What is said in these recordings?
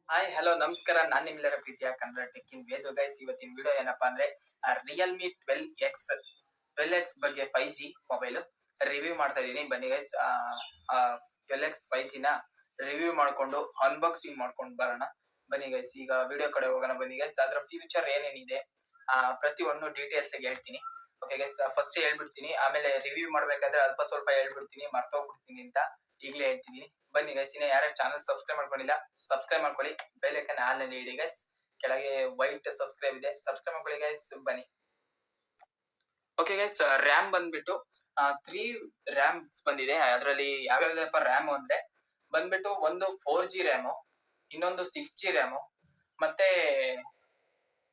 Hi hello ನಮಸ್ಕಾರ. ನಾನ್ ನಿಮ್ಮೆಲ್ಲರ ಪ್ರೀತಿಯ ಕನ್ನಡ ಟೆಕ್ ಇನ್ ವೇದು ಗೈಸ್. ಇವತ್ತಿನ ವಿಡಿಯೋ ಏನಪ್ಪಾ ಅಂದ್ರೆ ರಿಯಲ್ಮಿ 12X ಬಗ್ಗೆ 5G ಮೊಬೈಲ್ ರಿವ್ಯೂ ಮಾಡ್ತಾ ಇದೀನಿ. ಬನ್ನಿ ಗೈಸ್, 12X 5G ನ ರಿವ್ಯೂ ಮಾಡ್ಕೊಂಡು ಅನ್ಬಾಕ್ಸಿಂಗ್ ಮಾಡ್ಕೊಂಡು ಬರೋಣ. ಬನ್ನಿ ಗೈಸ್, ಈಗ ವಿಡಿಯೋ ಕಡೆ ಹೋಗೋಣ. ಬನ್ನಿ ಗೈಸ್, ಅದ್ರ ಫ್ಯೂಚರ್ ಏನೇನಿದೆ ಪ್ರತಿಯೊಂದು ಡೀಟೇಲ್ಸ್ ಹೇಳ್ತೀನಿ. ಓಕೆ ಗೈಸ್, ಫಸ್ಟ್ ಹೇಳ್ಬಿಡ್ತೀನಿ, ಆಮೇಲೆ ರಿವ್ಯೂ ಮಾಡ್ಬೇಕಾದ್ರೆ ಅಲ್ಪ ಸ್ವಲ್ಪ ಹೇಳ್ಬಿಡ್ತೀನಿ, ಮರ್ತೋಗ್ಬಿಡ್ತೀನಿ ಅಂತ ಈಗಲೇ ಹೇಳ್ತಿದೀನಿ. ಬನ್ನಿ ಗೈಸ್, ಇನ್ನ ಯಾರ್ಯಾರು ಚಾನಲ್ ಸಬ್ಸ್ಕ್ರೈಬ್ ಮಾಡ್ಕೊಂಡಿಲ್ಲ ಸಬ್ಸ್ಕ್ರೈಬ್ ಮಾಡ್ಕೊಳ್ಳಿ, ಬೆಲ್ ಐಕಾನ್ ಆಲ್ ನಲ್ಲಿ ಇಡಿ ಗೈಸ್. ಕೆಳಗೆ ವೈಟ್ ಸಬ್ಸ್ಕ್ರೈಬ್ ಇದೆ, ಸಬ್ಸ್ಕ್ರೈಬ್ ಮಾಡ್ಕೊಳ್ಳಿ ಗೈಸ್. ಬನ್ನಿ. ಓಕೆ ಗೈಸ್, ರ್ಯಾಮ್ ಬಂದ್ಬಿಟ್ಟು 3 ರ್ಯಾಮ್ಸ್ ಬಂದಿದೆ. ಅದರಲ್ಲಿ ಯಾವ್ಯಾವ್ದಪ್ಪ ರ್ಯಾಮ್ ಅಂದ್ರೆ ಬಂದ್ಬಿಟ್ಟು ಒಂದು 4G ರ್ಯಾಮು, ಇನ್ನೊಂದು 6G ರ್ಯಾಮು, ಮತ್ತೆ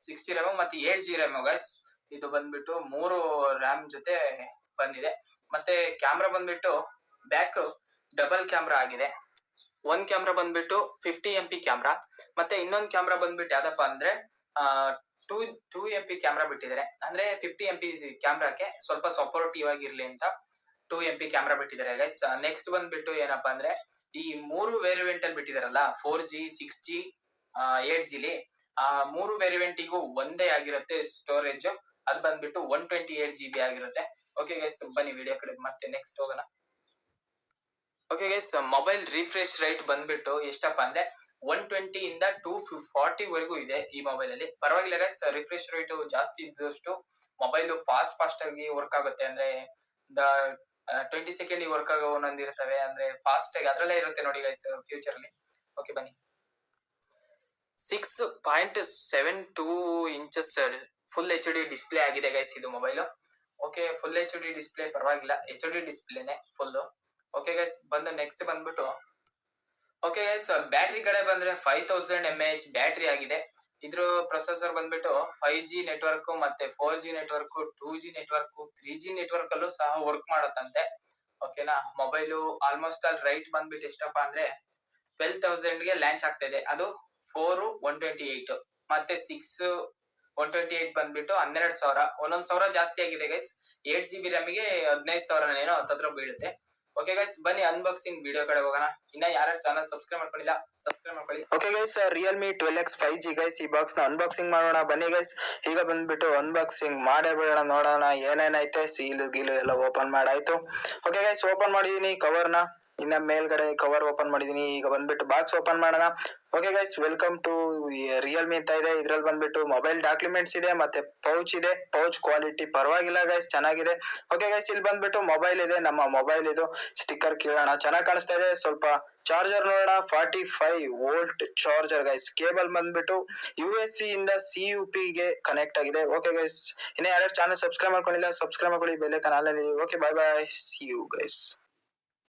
6G ರ್ಯಾಮು ಮತ್ತೆ 8G ರ್ಯಾಮು ಗೈಸ್. ಇದು ಬಂದ್ಬಿಟ್ಟು 3 ರ್ಯಾಮ್ ಜೊತೆ ಬಂದಿದೆ. ಮತ್ತೆ ಕ್ಯಾಮ್ರಾ ಬಂದ್ಬಿಟ್ಟು ಬ್ಯಾಕ್ ಡಬಲ್ ಕ್ಯಾಮ್ರಾ ಆಗಿದೆ. ಒಂದ್ ಕ್ಯಾಮ್ರಾ ಬಂದ್ಬಿಟ್ಟು 50 MP ಕ್ಯಾಮ್ರಾ, ಮತ್ತೆ ಇನ್ನೊಂದು ಕ್ಯಾಮ್ರಾ ಬಂದ್ಬಿಟ್ಟು ಯಾವ್ದಪ್ಪ ಅಂದ್ರೆ ಟೂ MP ಕ್ಯಾಮ್ರಾ ಬಿಟ್ಟಿದ್ದಾರೆ. ಅಂದ್ರೆ 50 MP ಕ್ಯಾಮ್ರಾಕ್ಕೆ ಸ್ವಲ್ಪ ಸಪೋರ್ಟಿವ್ ಆಗಿರ್ಲಿ ಅಂತ 2 MP ಕ್ಯಾಮ್ರಾ ಬಿಟ್ಟಿದ್ದಾರೆ ಗೈಸ್. ನೆಕ್ಸ್ಟ್ ಬಂದ್ಬಿಟ್ಟು ಏನಪ್ಪಾ ಅಂದ್ರೆ ಈ 3 ವೇರಿಯಂಟ್ ಅಲ್ಲಿ ಬಿಟ್ಟಿದಾರಲ್ಲ, 4G 6G 8G ಲಿ ಆ 3 ವೇರಿಯಂಟಿಗೂ ಒಂದೇ ಆಗಿರುತ್ತೆ ಸ್ಟೋರೇಜ್. ಅದು ಬಂದ್ಬಿಟ್ಟು 128GB ಆಗಿರುತ್ತೆ. ಓಕೆ ಗೈಸ್, ಬನ್ನಿ ವಿಡಿಯೋ ಕಡೆ ಮತ್ತೆ ನೆಕ್ಸ್ಟ್ ಹೋಗೋಣ. Okay guys, mobile refresh right ಬಂದ್ಬಿಟ್ಟು ಎಷ್ಟಪ್ಪ ಅಂದ್ರೆ 120 ಇಂದ 240 ವರೆಗೂ ಇದೆ ಈ ಮೊಬೈಲ್ ಅಲ್ಲಿ. ಪರವಾಗಿಲ್ಲ ಗೈಸ್, ರಿಫ್ರೆಶ್ ರೇಟ್ ಜಾಸ್ತಿ ಇದ್ದಷ್ಟು ಮೊಬೈಲ್ ಫಾಸ್ಟ್ ಆಗಿ ವರ್ಕ್ ಆಗುತ್ತೆ. ಅಂದ್ರೆ 20 ಸೆಕೆಂಡ್ ವರ್ಕ್ ಆಗೋ ಒಂದೊಂದು ಇರ್ತವೆ, ಅಂದ್ರೆ ಫಾಸ್ಟ್ ಆಗಿ ಅದ್ರಲ್ಲೇ ಇರುತ್ತೆ ನೋಡಿ ಗೈಸ್ ಫ್ಯೂಚರ್ ಅಲ್ಲಿ. ಓಕೆ ಬನ್ನಿ. 6.72 ಇಂಚಸ್ ಫುಲ್ HD ಡಿಸ್ಪ್ಲೇ ಆಗಿದೆ ಗೈಸ್ ಇದು mobile. Okay, full HD display ಪರವಾಗಿಲ್ಲ, HD ಡಿಸ್ಪ್ಲೇನೆ ಫುಲ್. ಓಕೆ ಗೈಸ್, ನೆಕ್ಸ್ಟ್ ಬಂದ್ಬಿಟ್ಟು ಓಕೆ ಗೈಸ್, ಬ್ಯಾಟ್ರಿ ಕಡೆ ಬಂದ್ರೆ 5000 mAh ಬ್ಯಾಟ್ರಿ ಆಗಿದೆ. ಇದ್ರ ಪ್ರೊಸೆಸರ್ ಬಂದ್ಬಿಟ್ಟು 5G ನೆಟ್ವರ್ಕ್ ಮತ್ತೆ 4G network 2G network 3G network ಅಲ್ಲೂ ಸಹ ವರ್ಕ್ ಮಾಡತ್ತಂತೆ. ಓಕೆನಾ, ಮೊಬೈಲು ಆಲ್ಮೋಸ್ಟ್ ಆಲ್ ರೈಟ್ ಬಂದ್ಬಿಟ್ಟು ಎಷ್ಟಪ್ಪ ಅಂದ್ರೆ 12,000 ಗೆ ಲಾಂಚ್ ಆಗ್ತಾ ಇದೆ. ಅದು 4 128 ಮತ್ತೆ 6 128 ಬಂದ್ಬಿಟ್ಟು 12,000, ಒಂದೊಂದ್ ಸಾವಿರ ಜಾಸ್ತಿ ಆಗಿದೆ ಗೈಸ್. 8GB ರ್ಯಾಮಿಗೆ 15,000 ಏನೋ ಹತ್ತತ್ರ ಬೀಳುತ್ತೆ. ಓಕೆ ಗೈಸ್, ಬನ್ನಿ ಅನ್ಬಾಕ್ಸಿಂಗ್ ವಿಡಿಯೋ ಕಡೆ ಹೋಗೋಣ. ಇನ್ನ ಯಾರ್ಯಾರು ಚಾನಲ್ ಸಬ್ಸ್ಕ್ರೈಬ್ ಮಾಡ್ಕೊಂಡಿಲ್ಲ ಸಬ್ಸ್ಕ್ರೈಬ್ ಮಾಡ್ಕೊಳ್ಳಿ. Okay guys, Realme 12X 5G guys, ಈ ಬಾಕ್ಸ್ ನ ಅನ್ಬಾಕ್ಸಿಂಗ್ ಮಾಡೋಣ. ಬನ್ನಿ ಗೈಸ್, ಈಗ ಬಂದ್ಬಿಟ್ಟು ಅನ್ಬಾಕ್ಸಿಂಗ್ ಮಾಡೇ ಬಿಡೋಣ. ನೋಡೋಣ ಏನೇನೈತೆ, ಸೀಲು ಗೀಲು ಎಲ್ಲ ಓಪನ್ ಮಾಡಾಯ್ತು. ಓಕೆ ಗೈಸ್, ಓಪನ್ ಮಾಡಿದೀನಿ ಕವರ್ ನ, ಇನ್ನ ಮೇಲ್ಗಡೆ ಕವರ್ ಓಪನ್ ಮಾಡಿದೀನಿ. ಈಗ ಬಂದ್ಬಿಟ್ಟು ಬಾಕ್ಸ್ ಓಪನ್ ಮಾಡೋಣ. Okay guys, welcome to Realme ಅಂತ ಇದೆ. ಇದ್ರಲ್ಲಿ ಬಂದ್ಬಿಟ್ಟು ಮೊಬೈಲ್ ಡಾಕ್ಯುಮೆಂಟ್ಸ್ ಇದೆ, ಮತ್ತೆ ಪೌಚ್ ಇದೆ. ಪೌಚ್ ಕ್ವಾಲಿಟಿ ಪರವಾಗಿಲ್ಲ ಗೈಸ್, ಚೆನ್ನಾಗಿದೆ. ಓಕೆ ಗೈಸ್, ಇಲ್ಲಿ ಬಂದ್ಬಿಟ್ಟು ಮೊಬೈಲ್ ಇದೆ, ನಮ್ಮ ಮೊಬೈಲ್ ಇದು. ಸ್ಟಿಕ್ಕರ್ ಕೀಳೋಣ, ಚೆನ್ನಾಗಿ ಕಾಣಿಸ್ತಾ ಇದೆ. ಸ್ವಲ್ಪ ಚಾರ್ಜರ್ ನೋಡೋಣ, 45 ವೋಲ್ಟ್ ಚಾರ್ಜರ್ ಗೈಸ್. ಕೇಬಲ್ ಬಂದ್ಬಿಟ್ಟು USB ಇಂದ CUP ಗೆ ಕನೆಕ್ಟ್ ಆಗಿದೆ. ಓಕೆ ಗೈಸ್, ಇನ್ನ ಯಾರ್ಯಾರು ಚಾನಲ್ ಸಬ್ಸ್ಕ್ರೈಬ್ ಮಾಡ್ಕೊಂಡಿಲ್ಲ ಸಬ್ಸ್ಕ್ರೈಬ್ ಮಾಡ್ಕೊಳ್ಳಿ, ಬೆಲ್ ಐಕಾನ್ ಆಲ್ ಅಲ್ಲಿ. Okay, bye bye, see you guys.